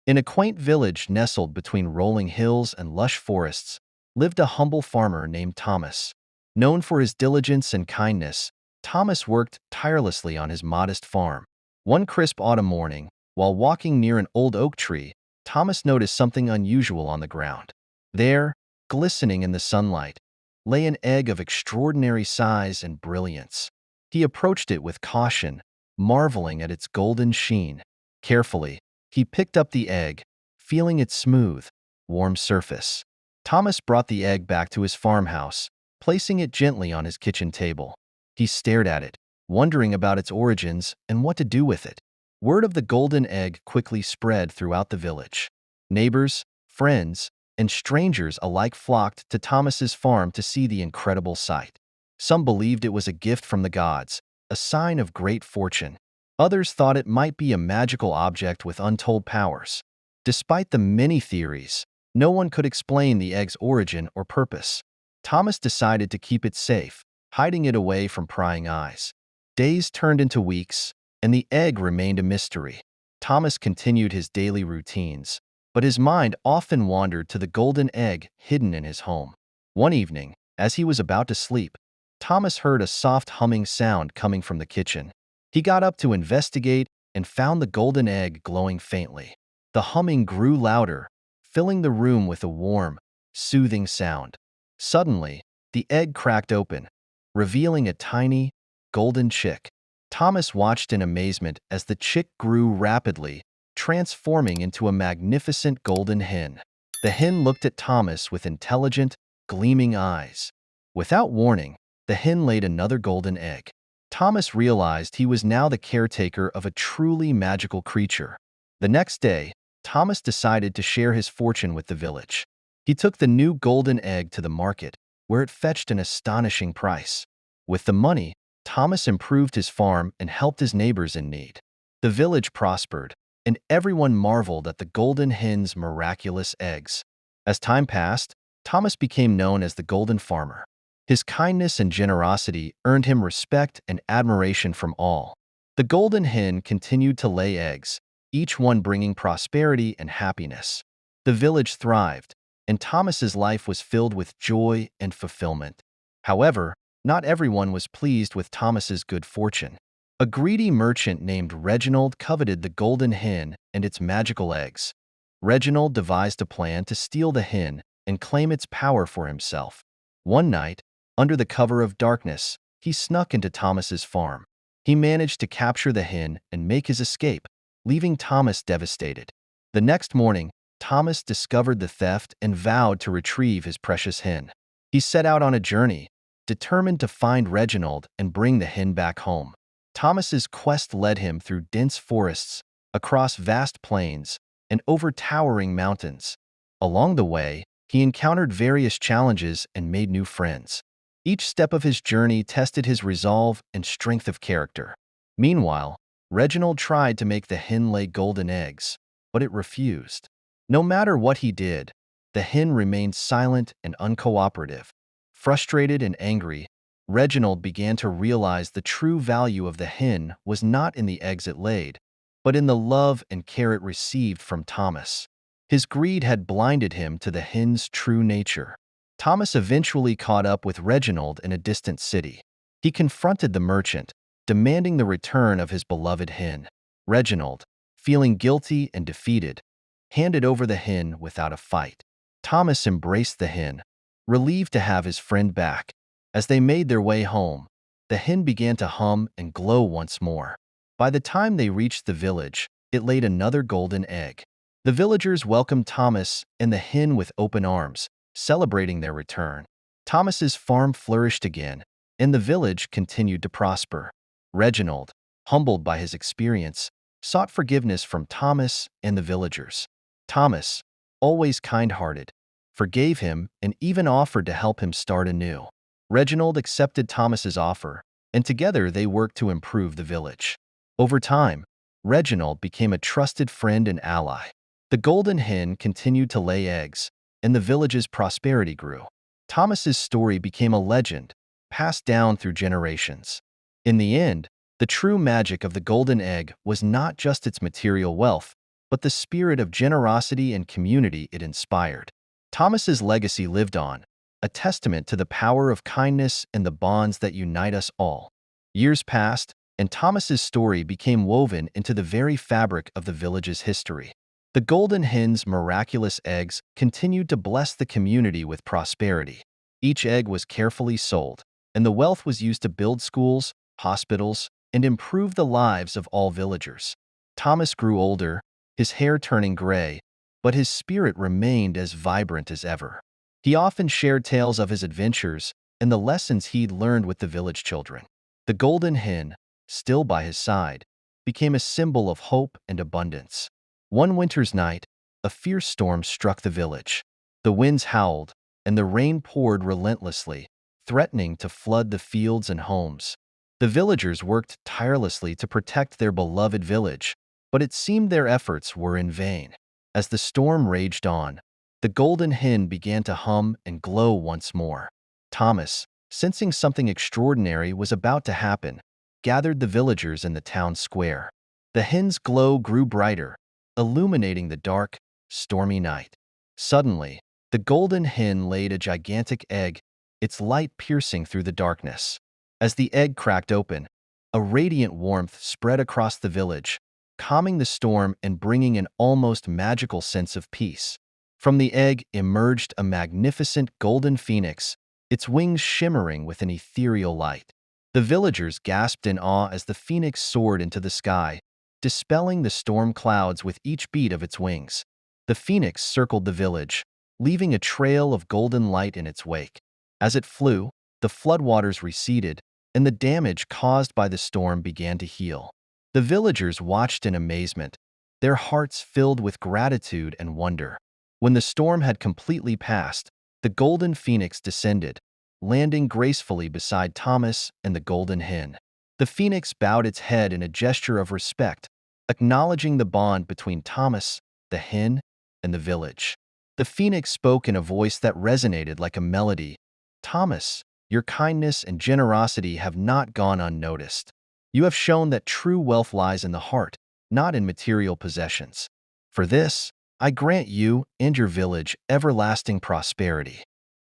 In a quaint village nestled between rolling hills and lush forests, lived a humble farmer named Thomas. Known for his diligence and kindness, Thomas worked tirelessly on his modest farm. One crisp autumn morning, while walking near an old oak tree, Thomas noticed something unusual on the ground. There, glistening in the sunlight, lay an egg of extraordinary size and brilliance. He approached it with caution, marveling at its golden sheen. Carefully, he picked up the egg, feeling its smooth, warm surface. Thomas brought the egg back to his farmhouse, placing it gently on his kitchen table. He stared at it, wondering about its origins and what to do with it. Word of the golden egg quickly spread throughout the village. Neighbors, friends, and strangers alike flocked to Thomas's farm to see the incredible sight. Some believed it was a gift from the gods, a sign of great fortune. Others thought it might be a magical object with untold powers. Despite the many theories, no one could explain the egg's origin or purpose. Thomas decided to keep it safe, hiding it away from prying eyes. Days turned into weeks, and the egg remained a mystery. Thomas continued his daily routines, but his mind often wandered to the golden egg hidden in his home. One evening, as he was about to sleep, Thomas heard a soft humming sound coming from the kitchen. He got up to investigate and found the golden egg glowing faintly. The humming grew louder, filling the room with a warm, soothing sound. Suddenly, the egg cracked open, revealing a tiny, golden chick. Thomas watched in amazement as the chick grew rapidly, transforming into a magnificent golden hen. The hen looked at Thomas with intelligent, gleaming eyes. Without warning, the hen laid another golden egg. Thomas realized he was now the caretaker of a truly magical creature. The next day, Thomas decided to share his fortune with the village. He took the new golden egg to the market, where it fetched an astonishing price. With the money, Thomas improved his farm and helped his neighbors in need. The village prospered, and everyone marveled at the golden hen's miraculous eggs. As time passed, Thomas became known as the Golden Farmer. His kindness and generosity earned him respect and admiration from all. The golden hen continued to lay eggs, each one bringing prosperity and happiness. The village thrived, and Thomas's life was filled with joy and fulfillment. However, not everyone was pleased with Thomas's good fortune. A greedy merchant named Reginald coveted the golden hen and its magical eggs. Reginald devised a plan to steal the hen and claim its power for himself. One night, under the cover of darkness, he snuck into Thomas's farm. He managed to capture the hen and make his escape, leaving Thomas devastated. The next morning, Thomas discovered the theft and vowed to retrieve his precious hen. He set out on a journey, determined to find Reginald and bring the hen back home. Thomas's quest led him through dense forests, across vast plains, and over towering mountains. Along the way, he encountered various challenges and made new friends. Each step of his journey tested his resolve and strength of character. Meanwhile, Reginald tried to make the hen lay golden eggs, but it refused. No matter what he did, the hen remained silent and uncooperative. Frustrated and angry, Reginald began to realize the true value of the hen was not in the eggs it laid, but in the love and care it received from Thomas. His greed had blinded him to the hen's true nature. Thomas eventually caught up with Reginald in a distant city. He confronted the merchant, demanding the return of his beloved hen. Reginald, feeling guilty and defeated, handed over the hen without a fight. Thomas embraced the hen, relieved to have his friend back. As they made their way home, the hen began to hum and glow once more. By the time they reached the village, it laid another golden egg. The villagers welcomed Thomas and the hen with open arms, celebrating their return. Thomas's farm flourished again, and the village continued to prosper. Reginald, humbled by his experience, sought forgiveness from Thomas and the villagers. Thomas, always kind-hearted, forgave him and even offered to help him start anew. Reginald accepted Thomas's offer, and together they worked to improve the village. Over time, Reginald became a trusted friend and ally. The golden hen continued to lay eggs, and the village's prosperity grew. Thomas's story became a legend, passed down through generations. In the end, the true magic of the golden egg was not just its material wealth, but the spirit of generosity and community it inspired. Thomas's legacy lived on, a testament to the power of kindness and the bonds that unite us all. Years passed, and Thomas's story became woven into the very fabric of the village's history. The golden hen's miraculous eggs continued to bless the community with prosperity. Each egg was carefully sold, and the wealth was used to build schools, hospitals, and improve the lives of all villagers. Thomas grew older, his hair turning gray, but his spirit remained as vibrant as ever. He often shared tales of his adventures and the lessons he'd learned with the village children. The golden hen, still by his side, became a symbol of hope and abundance. One winter's night, a fierce storm struck the village. The winds howled, and the rain poured relentlessly, threatening to flood the fields and homes. The villagers worked tirelessly to protect their beloved village, but it seemed their efforts were in vain. As the storm raged on, the golden hen began to hum and glow once more. Thomas, sensing something extraordinary was about to happen, gathered the villagers in the town square. The hen's glow grew brighter, illuminating the dark, stormy night. Suddenly, the golden hen laid a gigantic egg, its light piercing through the darkness. As the egg cracked open, a radiant warmth spread across the village, calming the storm and bringing an almost magical sense of peace. From the egg emerged a magnificent golden phoenix, its wings shimmering with an ethereal light. The villagers gasped in awe as the phoenix soared into the sky, dispelling the storm clouds with each beat of its wings. The phoenix circled the village, leaving a trail of golden light in its wake. As it flew, the floodwaters receded, and the damage caused by the storm began to heal. The villagers watched in amazement, their hearts filled with gratitude and wonder. When the storm had completely passed, the golden phoenix descended, landing gracefully beside Thomas and the golden hen. The phoenix bowed its head in a gesture of respect, acknowledging the bond between Thomas, the hen, and the village. The phoenix spoke in a voice that resonated like a melody. "Thomas, your kindness and generosity have not gone unnoticed. You have shown that true wealth lies in the heart, not in material possessions. For this, I grant you and your village everlasting prosperity."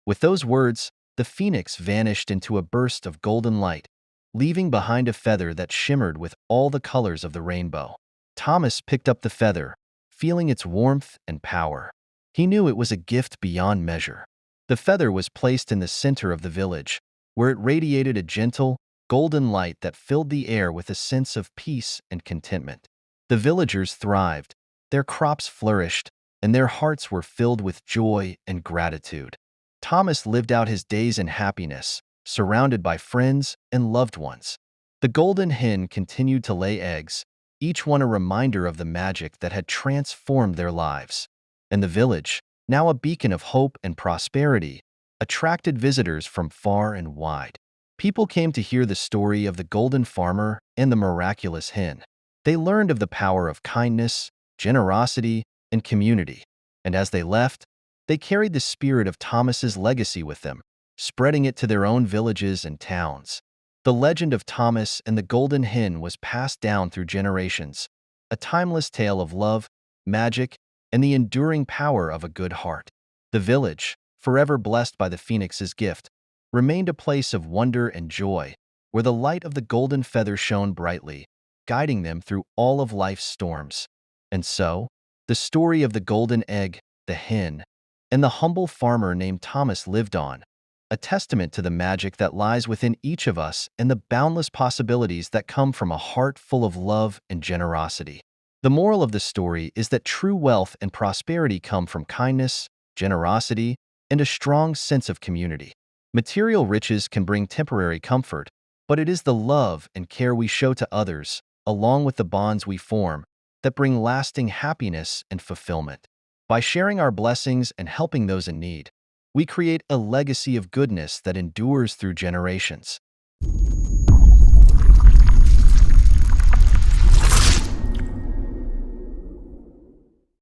With those words, the phoenix vanished into a burst of golden light, leaving behind a feather that shimmered with all the colors of the rainbow. Thomas picked up the feather, feeling its warmth and power. He knew it was a gift beyond measure. The feather was placed in the center of the village, where it radiated a gentle, golden light that filled the air with a sense of peace and contentment. The villagers thrived, their crops flourished, and their hearts were filled with joy and gratitude. Thomas lived out his days in happiness, surrounded by friends and loved ones. The golden hen continued to lay eggs, each one a reminder of the magic that had transformed their lives. And the village, now a beacon of hope and prosperity, attracted visitors from far and wide. People came to hear the story of the golden farmer and the miraculous hen. They learned of the power of kindness, generosity, and community. And as they left, they carried the spirit of Thomas's legacy with them, spreading it to their own villages and towns. The legend of Thomas and the golden hen was passed down through generations, a timeless tale of love, magic, and the enduring power of a good heart. The village, forever blessed by the phoenix's gift, remained a place of wonder and joy, where the light of the golden feather shone brightly, guiding them through all of life's storms. And so, the story of the golden egg, the hen, and the humble farmer named Thomas lived on, a testament to the magic that lies within each of us and the boundless possibilities that come from a heart full of love and generosity. The moral of the story is that true wealth and prosperity come from kindness, generosity, and a strong sense of community. Material riches can bring temporary comfort, but it is the love and care we show to others, along with the bonds we form, that bring lasting happiness and fulfillment. By sharing our blessings and helping those in need, we create a legacy of goodness that endures through generations.